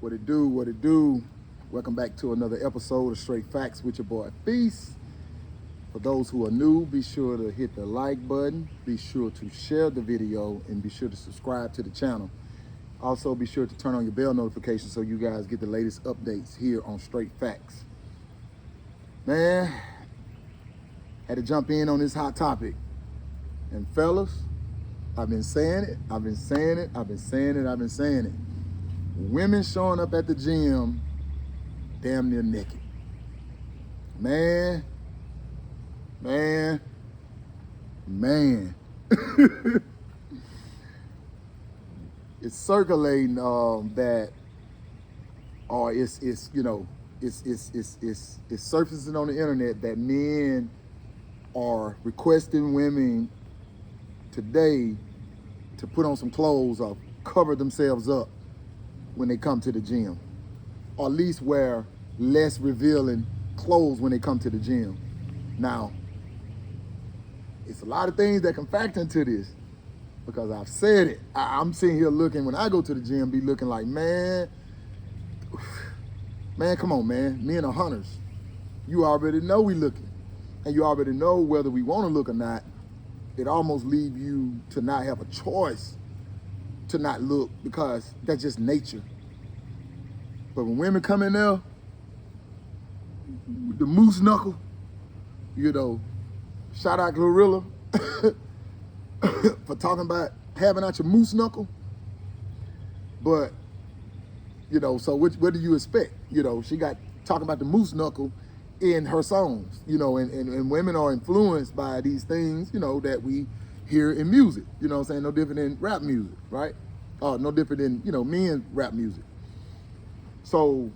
What it do, what it do. Welcome back to another episode of Straight Facts with your boy Feast. For those who are new, be sure to hit the like button, be sure to share the video, and be sure to subscribe to the channel. Also, be sure to turn on your bell notifications so you guys get the latest updates here on Straight Facts. Man, had to jump in on this hot topic. And fellas, I've been saying it. Women showing up at the gym damn near naked. Man. It's circulating that, or it's surfacing on the internet that men are requesting women today to put on some clothes or cover themselves up when they come to the gym, or at least wear less revealing clothes when they come to the gym. Now, it's a lot of things that can factor into this, because I've said it. I'm sitting here looking, when I go to the gym, be looking like, man, come on, man. Men are hunters. You already know we looking, and you already know whether we want to look or not. It almost leaves you to not have a choice to not look, because that's just nature. But when women come in there with the moose knuckle, shout out Glorilla for talking about having out your moose knuckle. But, so what do you expect? She got talking about the moose knuckle in her songs, and women are influenced by these things, that we hear in music, no different than rap music, right? No different than, men's rap music. So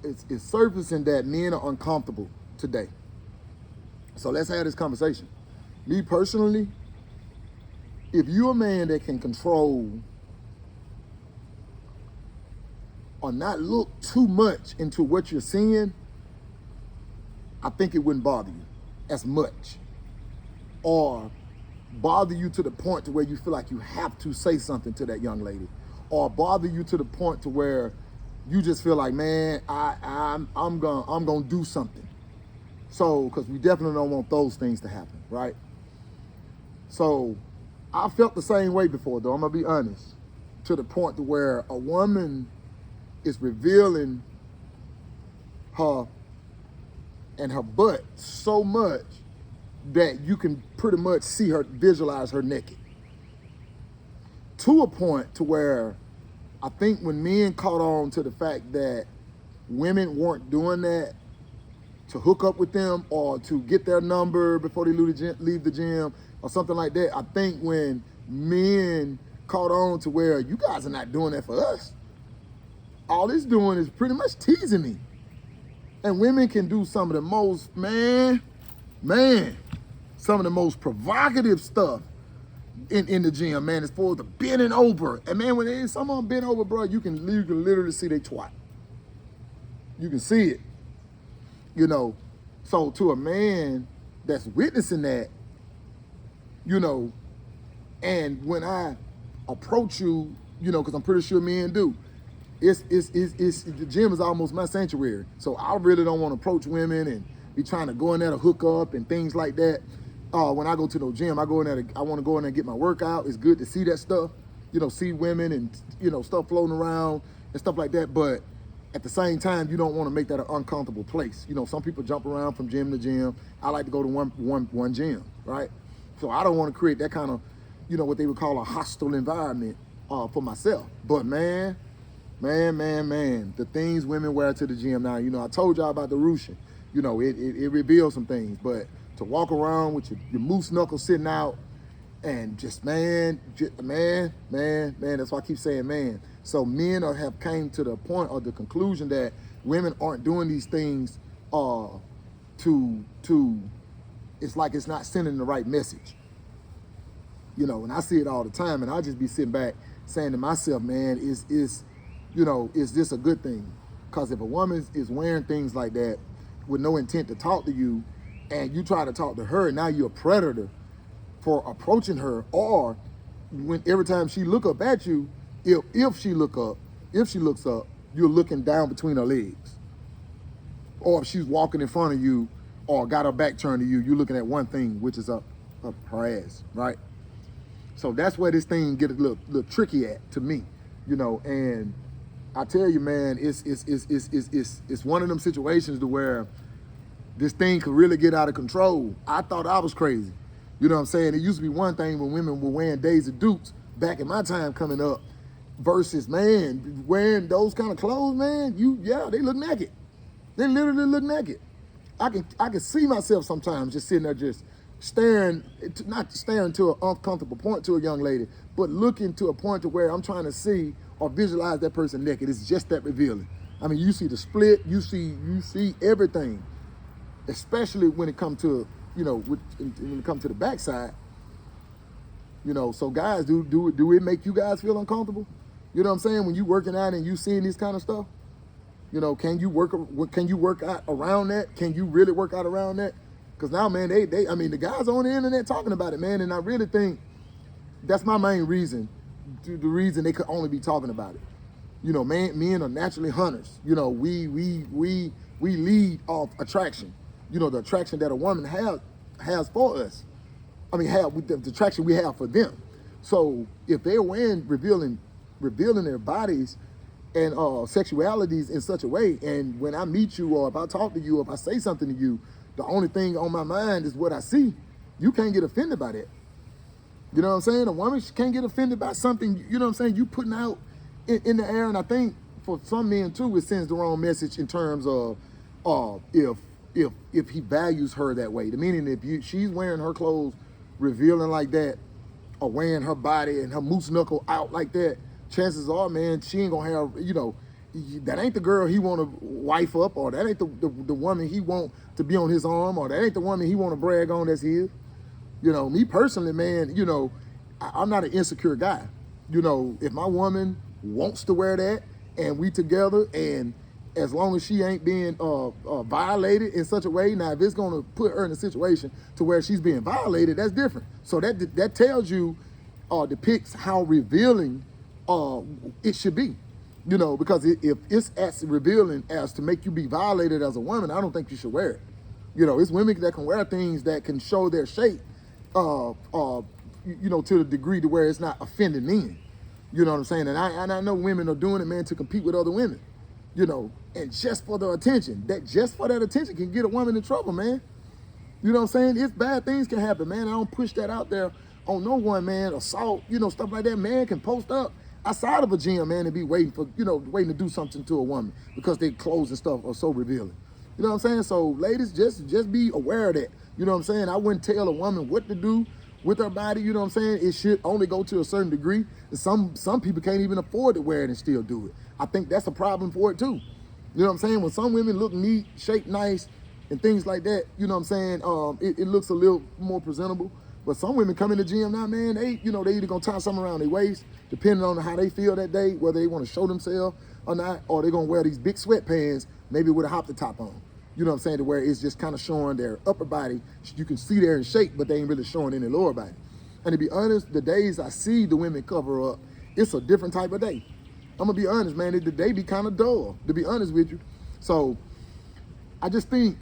it's surfacing that men are uncomfortable today. So let's have this conversation. Me personally, if you're a man that can control or not look too much into what you're seeing, I think it wouldn't bother you as much, or bother you to the point to where you feel like you have to say something to that young lady, or bother you to the point to where you just feel like, man, I'm gonna do something. So, because we definitely don't want those things to happen, right? So, I felt the same way before, though. I'm gonna be honest, to the point to where a woman is revealing her and her butt so much that you can pretty much see her, visualize her naked. To a point to where I think when men caught on to the fact that women weren't doing that to hook up with them or to get their number before they leave the gym or something like that, I think when men caught on to where you guys are not doing that for us, all it's doing is pretty much teasing me. And women can do some of the most, some of the most provocative stuff in the gym, man, as far as the bending over. And man, when someone bent over, bro, you can literally see they twat. You can see it, So to a man that's witnessing that, and when I approach you, because I'm pretty sure men do, it's the gym is almost my sanctuary. So I really don't want to approach women and be trying to go in there to hook up and things like that. When I go to the gym, I want to go in there and get my workout. It's good to see that stuff, see women and, stuff floating around and stuff like that. But at the same time, you don't want to make that an uncomfortable place. Some people jump around from gym to gym. I like to go to one gym, right? So I don't want to create that kind of, what they would call a hostile environment for myself. But man, the things women wear to the gym now, I told y'all about the ruching. It reveals some things, but to walk around with your moose knuckles sitting out and just, man, that's why I keep saying man. So men have came to the point or the conclusion that women aren't doing these things it's like it's not sending the right message. And I see it all the time, and I just be sitting back saying to myself, man, is this a good thing? Because if a woman is wearing things like that with no intent to talk to you, and you try to talk to her, now you're a predator for approaching her, or when every time she look up at you, if she look up, If she looks up, you're looking down between her legs. Or if she's walking in front of you or got her back turned to you, you're looking at one thing, which is up her ass, right? So that's where this thing get a little tricky at to me, and I tell you, man, it's one of them situations to where this thing could really get out of control. I thought I was crazy. You know what I'm saying? It used to be one thing when women were wearing Daisy Dukes back in my time coming up versus, man, wearing those kind of clothes, man, they look naked. They literally look naked. I can see myself sometimes just sitting there just staring, not staring to an uncomfortable point to a young lady, but looking to a point to where I'm trying to see or visualize that person naked. It's just that revealing. I mean, you see the split, you see everything, especially when it comes to, when it comes to the backside. So guys, do it make you guys feel uncomfortable? You know what I'm saying? When you working out and you seeing this kind of stuff, can you work out around that? Can you really work out around that? Because now, man, the guys on the internet talking about it, man, and I really think that's my main reason, the reason they could only be talking about it. Men are naturally hunters. We lead off attraction. The attraction that a woman has for us. I mean, with the attraction we have for them. So if they're revealing their bodies and sexualities in such a way, and when I meet you or if I talk to you or if I say something to you, the only thing on my mind is what I see, you can't get offended by that. You know what I'm saying? A woman can't get offended by something, you know what I'm saying, you putting out in the air. And I think for some men too, it sends the wrong message in terms of if he values her that way. The meaning if she's wearing her clothes revealing like that, or wearing her body and her moose knuckle out like that, chances are, man, she ain't gonna have, that ain't the girl he want to wife up, or that ain't the woman he want to be on his arm, or that ain't the woman he want to brag on that's his. Me personally, man, I'm not an insecure guy. If my woman wants to wear that and we together, and as long as she ain't being violated in such a way, now if it's gonna put her in a situation to where she's being violated, that's different. So that tells you, depicts how revealing it should be. Because if it's as revealing as to make you be violated as a woman, I don't think you should wear it. It's women that can wear things that can show their shape, to the degree to where it's not offending men. You know what I'm saying? And I know women are doing it, man, to compete with other women. And just for the attention, that attention can get a woman in trouble, man. You know what I'm saying? It's bad things can happen, man. I don't push that out there on no one, man. Assault, stuff like that. Man can post up outside of a gym, man, and be waiting to do something to a woman because their clothes and stuff are so revealing. You know what I'm saying? So ladies, just be aware of that. You know what I'm saying? I wouldn't tell a woman what to do with her body. You know what I'm saying? It should only go to a certain degree. Some people can't even afford to wear it and still do it. I think that's a problem for it too. You know what I'm saying? When some women look neat, shape nice, and things like that, you know what I'm saying? It looks a little more presentable. But some women come in the gym now, man, they either gonna tie something around their waist, depending on how they feel that day, whether they want to show themselves or not, or they're gonna wear these big sweatpants, maybe with a hop the top on. You know what I'm saying? To where it's just kind of showing their upper body. You can see they're in shape, but they ain't really showing any lower body. And to be honest, the days I see the women cover up, it's a different type of day. I'm gonna be honest, man, the day be kind of dull, to be honest with you. So I just think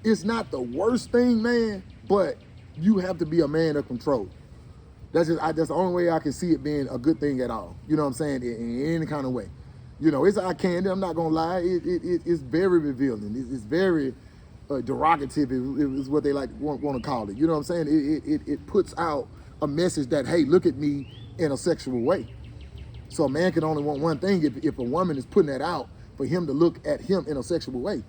it's not the worst thing, man, but you have to be a man of control. That's the only way I can see it being a good thing at all. You know what I'm saying? In any kind of way. It's eye candy. I'm not gonna lie. It's very revealing. It's very derogative. Is what they want to call it. You know what I'm saying? It puts out a message that, hey, look at me in a sexual way. So a man can only want one thing if a woman is putting that out for him to look at him in a sexual way.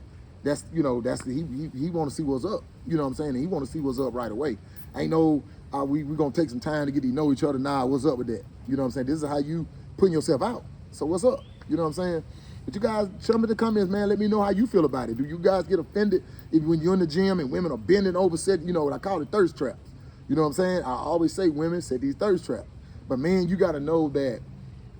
He want to see what's up. You know what I'm saying? And he want to see what's up right away. Ain't no we gonna take some time to get to know each other. Nah, what's up with that? You know what I'm saying? This is how you putting yourself out. So what's up? You know what I'm saying? But you guys, jump in the comments, man. Let me know how you feel about it. Do you guys get offended when you're in the gym and women are bending over, what I call it thirst traps? You know what I'm saying? I always say women set these thirst traps. But man, you got to know that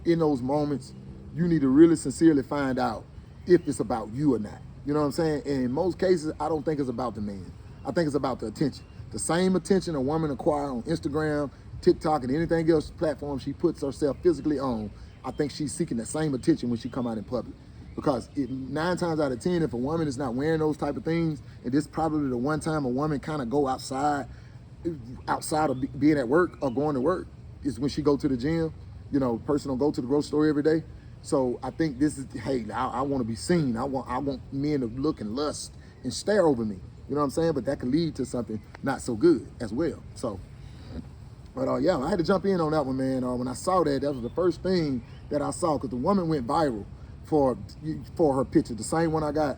in those moments, you need to really sincerely find out if it's about you or not. You know what I'm saying? And in most cases, I don't think it's about the man. I think it's about the attention. The same attention a woman acquires on Instagram, TikTok, and anything else platform she puts herself physically on, I think she's seeking the same attention when she come out in public. Because 9 times out of 10, if a woman is not wearing those type of things, and this is probably the one time a woman kind of go outside of being at work or going to work, is when she go to the gym. You know, person don't go to the grocery store every day. So I think this is, hey, I want to be seen. I want men to look and lust and stare over me. You know what I'm saying? But that could lead to something not so good as well. So, but yeah, I had to jump in on that one, man. When I saw that, that was the first thing that I saw, because the woman went viral for her picture, the same one I got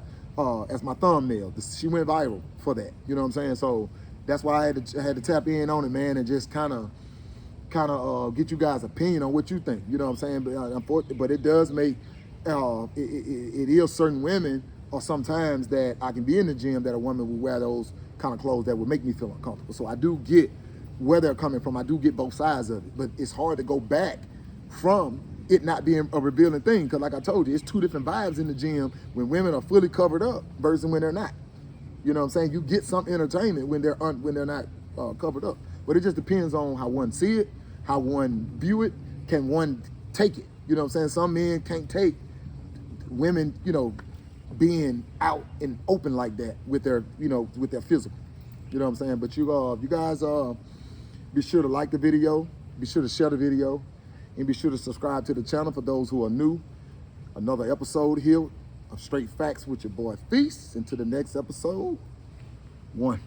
as my thumbnail. She went viral for that. You know what I'm saying? So that's why I had to tap in on it, man, and just kind of get you guys' opinion on what you think. You know what I'm saying? But it does make it is certain women, or sometimes that I can be in the gym that a woman would wear those kind of clothes that would make me feel uncomfortable. So I do get where they're coming from. I do get both sides of it, but it's hard to go back from it not being a revealing thing, because like I told you, it's 2 different vibes in the gym when women are fully covered up versus when they're not. You know what I'm saying? You get some entertainment when they're not covered up, but it just depends on how one see it, how one view it. Can one take it? You know what I'm saying? Some men can't take women, you know, being out and open like that with their, you know, with their physical. You know what I'm saying? But you guys be sure to like the video, be sure to share the video, and be sure to subscribe to the channel for those who are new. Another episode here of Straight Facts with your boy Feast. Until the next episode, 1.